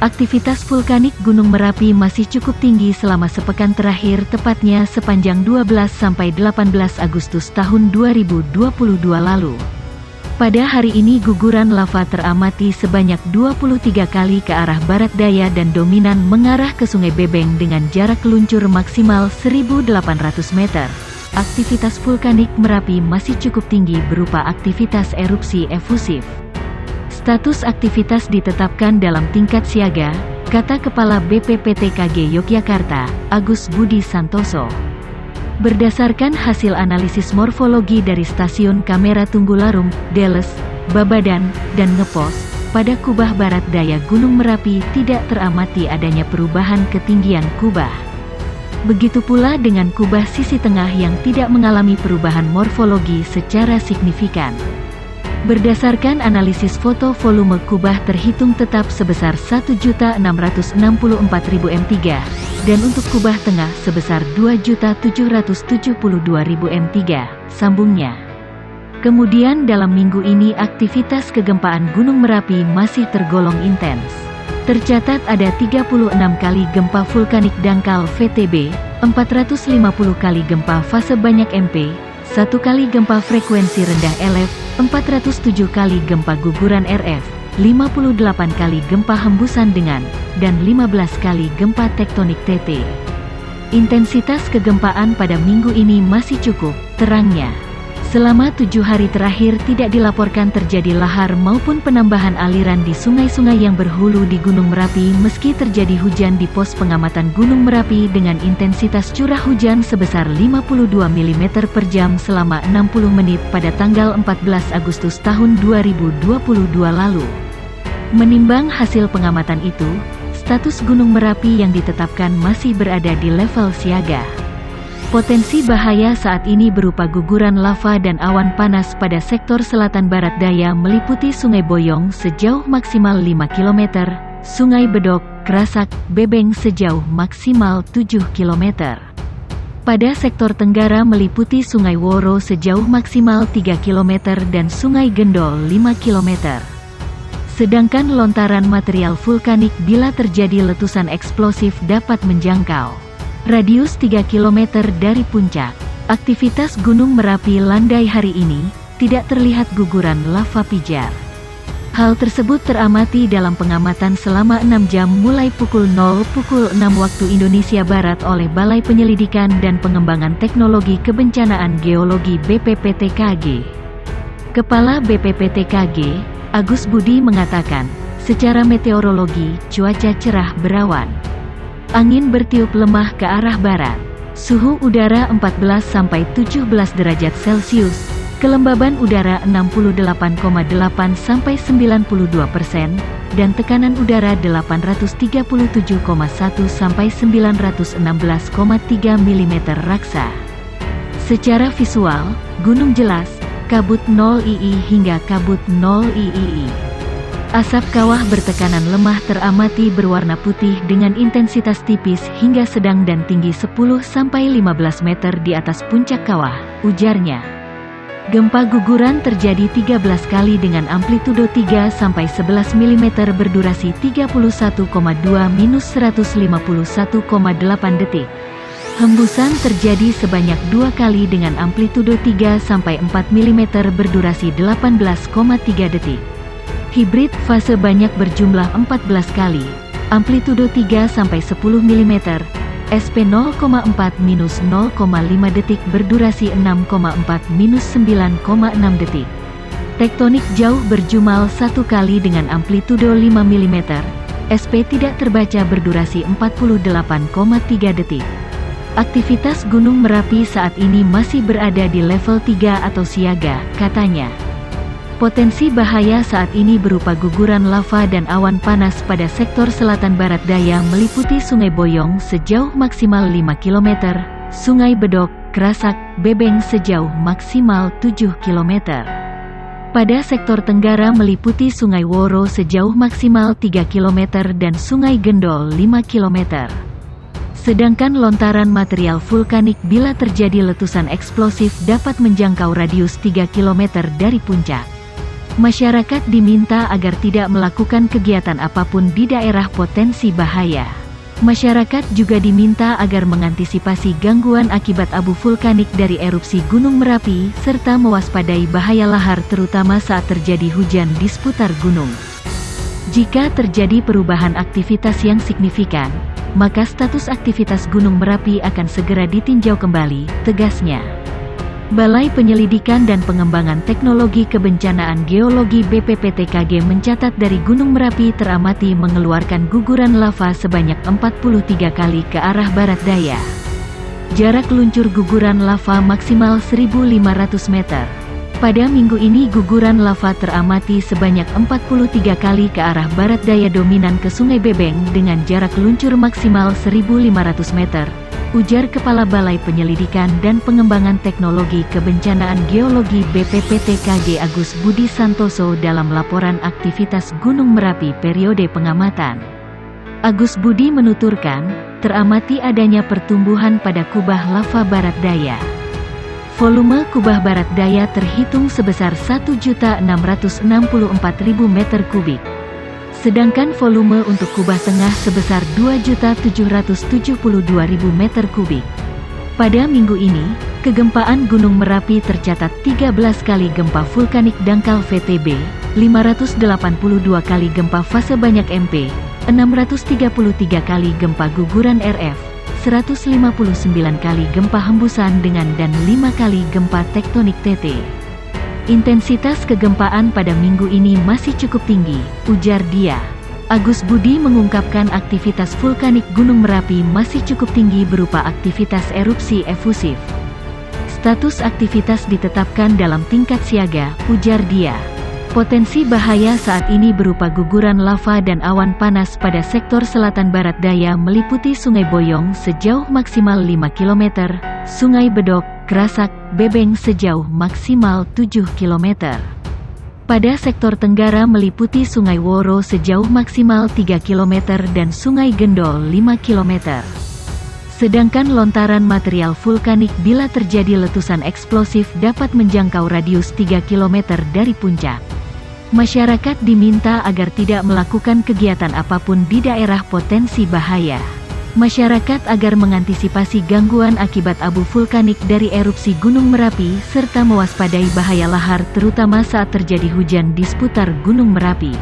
Aktivitas vulkanik Gunung Merapi masih cukup tinggi selama sepekan terakhir, tepatnya sepanjang 12–18 Agustus tahun 2022 lalu. Pada hari ini guguran lava teramati sebanyak 23 kali ke arah barat daya dan dominan mengarah ke Sungai Bebeng dengan jarak luncur maksimal 1.800 meter. Aktivitas vulkanik Merapi masih cukup tinggi berupa aktivitas erupsi efusif. Status aktivitas ditetapkan dalam tingkat siaga, kata Kepala BPPTKG Yogyakarta, Agus Budi Santoso. Berdasarkan hasil analisis morfologi dari stasiun kamera Tunggularum, Deles, Babadan, dan Ngepos, pada kubah barat daya Gunung Merapi tidak teramati adanya perubahan ketinggian kubah. Begitu pula dengan kubah sisi tengah yang tidak mengalami perubahan morfologi secara signifikan. Berdasarkan analisis foto, volume kubah terhitung tetap sebesar 1.664.000 m3, dan untuk kubah tengah sebesar 2.772.000 m3, sambungnya. Kemudian dalam minggu ini aktivitas kegempaan Gunung Merapi masih tergolong intens. Tercatat ada 36 kali gempa vulkanik dangkal VTB, 450 kali gempa fase banyak MP, 1 kali gempa frekuensi rendah LF, 407 kali gempa guguran RF, 58 kali gempa hembusan dengan, dan 15 kali gempa tektonik TT. Intensitas kegempaan pada minggu ini masih cukup, terangnya. Selama 7 hari terakhir tidak dilaporkan terjadi lahar maupun penambahan aliran di sungai-sungai yang berhulu di Gunung Merapi meski terjadi hujan di pos pengamatan Gunung Merapi dengan intensitas curah hujan sebesar 52 mm per jam selama 60 menit pada tanggal 14 Agustus tahun 2022 lalu. Menimbang hasil pengamatan itu, status Gunung Merapi yang ditetapkan masih berada di level siaga. Potensi bahaya saat ini berupa guguran lava dan awan panas pada sektor selatan barat daya meliputi Sungai Boyong sejauh maksimal 5 km, Sungai Bedok, Kerasak, Bebeng sejauh maksimal 7 km. Pada sektor tenggara meliputi Sungai Woro sejauh maksimal 3 km dan Sungai Gendol 5 km. Sedangkan lontaran material vulkanik bila terjadi letusan eksplosif dapat menjangkau radius 3 km dari puncak. Aktivitas Gunung Merapi landai hari ini, tidak terlihat guguran lava pijar. Hal tersebut teramati dalam pengamatan selama 6 jam mulai pukul 06.00 waktu Indonesia Barat oleh Balai Penyelidikan dan Pengembangan Teknologi Kebencanaan Geologi BPPTKG. Kepala BPPTKG, Agus Budi mengatakan, secara meteorologi, cuaca cerah berawan. Angin bertiup lemah ke arah barat. Suhu udara 14–17 derajat Celcius. Kelembaban udara 68,8–92%, dan tekanan udara 837,1–916,3 mm raksa. Secara visual, gunung jelas, kabut 0 II hingga kabut 0 III. Asap kawah bertekanan lemah teramati berwarna putih dengan intensitas tipis hingga sedang dan tinggi 10–15 meter di atas puncak kawah, ujarnya. Gempa guguran terjadi 13 kali dengan amplitudo 3–11 mm berdurasi 31,2–151,8 detik. Hembusan terjadi sebanyak 2 kali dengan amplitudo 3–4 mm berdurasi 18,3 detik. Hibrid fase banyak berjumlah 14 kali, amplitudo 3–10 mm, SP 0,4–0,5 detik berdurasi 6,4–9,6 detik. Tektonik jauh berjumal 1 kali dengan amplitudo 5 mm, SP tidak terbaca berdurasi 48,3 detik. Aktivitas Gunung Merapi saat ini masih berada di level 3 atau siaga, katanya. Potensi bahaya saat ini berupa guguran lava dan awan panas pada sektor selatan barat daya meliputi Sungai Boyong sejauh maksimal 5 km, Sungai Bedok, Kerasak, Bebeng sejauh maksimal 7 km. Pada sektor tenggara meliputi Sungai Woro sejauh maksimal 3 km dan Sungai Gendol 5 km. Sedangkan lontaran material vulkanik bila terjadi letusan eksplosif dapat menjangkau radius 3 km dari puncak. Masyarakat diminta agar tidak melakukan kegiatan apapun di daerah potensi bahaya. Masyarakat juga diminta agar mengantisipasi gangguan akibat abu vulkanik dari erupsi Gunung Merapi, serta mewaspadai bahaya lahar terutama saat terjadi hujan di seputar gunung. Jika terjadi perubahan aktivitas yang signifikan, maka status aktivitas Gunung Merapi akan segera ditinjau kembali, tegasnya. Balai Penyelidikan dan Pengembangan Teknologi Kebencanaan Geologi BPPTKG mencatat dari Gunung Merapi teramati mengeluarkan guguran lava sebanyak 43 kali ke arah barat daya. Jarak luncur guguran lava maksimal 1.500 meter. Pada minggu ini guguran lava teramati sebanyak 43 kali ke arah barat daya dominan ke Sungai Bebeng dengan jarak luncur maksimal 1.500 meter. Ujar Kepala Balai Penyelidikan dan Pengembangan Teknologi Kebencanaan Geologi BPPTKG Agus Budi Santoso dalam laporan aktivitas Gunung Merapi periode pengamatan. Agus Budi menuturkan, teramati adanya pertumbuhan pada kubah lava barat daya. Volume kubah barat daya terhitung sebesar 1.664.000 meter kubik. Sedangkan volume untuk kubah tengah sebesar 2.772.000 meter kubik. Pada minggu ini, kegempaan Gunung Merapi tercatat 13 kali gempa vulkanik dangkal VTB, 582 kali gempa fase banyak MP, 633 kali gempa guguran RF, 159 kali gempa hembusan dengan dan 5 kali gempa tektonik TT. Intensitas kegempaan pada minggu ini masih cukup tinggi, ujar dia. Agus Budi mengungkapkan aktivitas vulkanik Gunung Merapi masih cukup tinggi berupa aktivitas erupsi efusif. Status aktivitas ditetapkan dalam tingkat siaga, ujar dia. Potensi bahaya saat ini berupa guguran lava dan awan panas pada sektor selatan barat daya meliputi Sungai Boyong sejauh maksimal 5 km, Sungai Bedok, Kerasak, Bebeng sejauh maksimal 7 km. Pada sektor tenggara meliputi Sungai Woro sejauh maksimal 3 km dan Sungai Gendol 5 km. Sedangkan lontaran material vulkanik bila terjadi letusan eksplosif dapat menjangkau radius 3 km dari puncak. Masyarakat diminta agar tidak melakukan kegiatan apapun di daerah potensi bahaya. Masyarakat agar mengantisipasi gangguan akibat abu vulkanik dari erupsi Gunung Merapi serta mewaspadai bahaya lahar terutama saat terjadi hujan di seputar Gunung Merapi.